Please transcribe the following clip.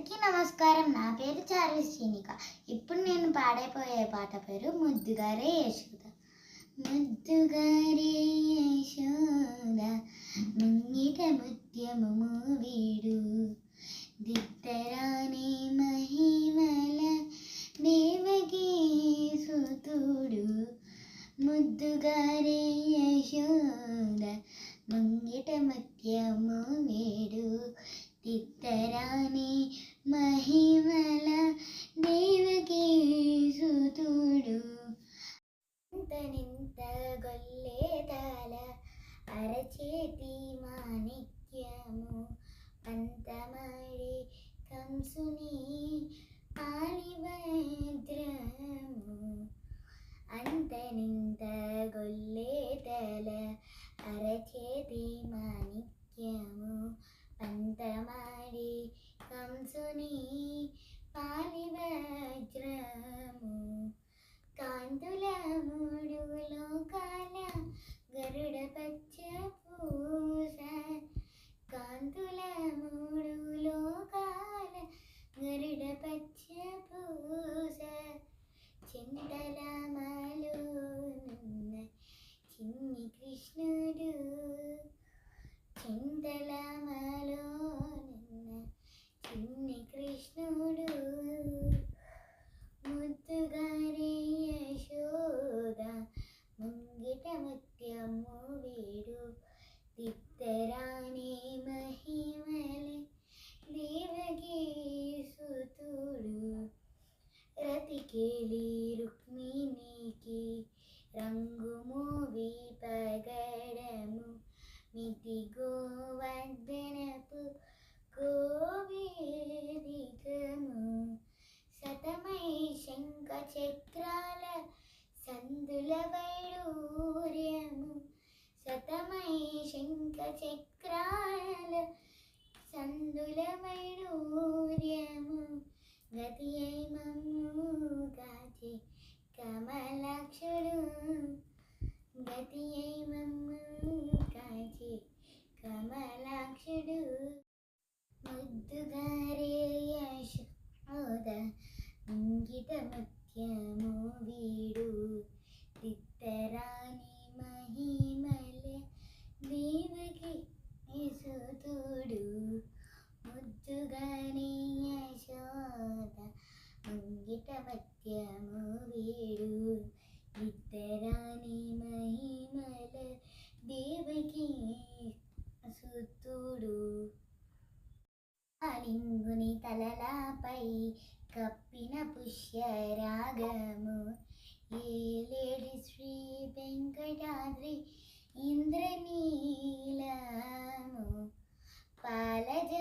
అందరికీ నమస్కారం. నా పేరు చార్వి శ్రీనిక. ఇప్పుడు నేను పాడైపోయే పాట పేరు ముద్దుగారే యశోద. ముద్దుగారే యశోద ముంగిట ముత్యము వీడు దిత్తరాని మహిమల దేవకీ సుతుడు. ముద్దుగారే యశోద ముంగిట ముత్యము వీడు దిత్తరాని మహిమల దేవకీ సుతుడు. నింత గొల్లేతాల అరచేతి మాణిక్యము పంతమడి కంసుని పాలిభద్రము. అంతనింత గొల్లేతల అరచేతి మాణిక్యము పంతమడి కంసుని పాలిభద్రము. కాంతుల మూడు లోకాల గరుడ పచ్చ పూస. కాంతుల మూడు లోకాల గరుడ పచ్చ పూస. చింతలమలోనున్న చిన్ని కృష్ణుడు. చింతలమలోనున్న చిన్ని కృష్ణుడు. ముద్దుగారే యశోద ముంగిట ముత్యము వీడు దిత్తరాని మహిమల దేవకీ సుతుడు. రతికేలి రుక్మిణికి రంగు మోవి పగడము మితి గోవర్ధనపు గోవేదికము. శతమై శంఖ చక్రాల సందుల వైడూర్యము. శతమై శంఖ చక్రాల సందుల వైడూర్యము. గతి అయి మమ్ము కాచి కమలాక్షుడు. గతి అయి మమ్ము కాచి కమలాక్షుడు. ముద్దుగారే యశోద ముంగిట ముత్యము వీడు దిత్తరాని మహిమల దేవకీ సుతుడు. ముద్దుగారే యశోద ముంగిట ముత్యము వీడు దిత్తరాని మహిమల దేవకీ సుతుడు. లింగుని తలలాపై కప్పిన పుష్యరాగము ఏలేడి శ్రీ వెంకటాద్రి ఇంద్రనీలము. పాలజ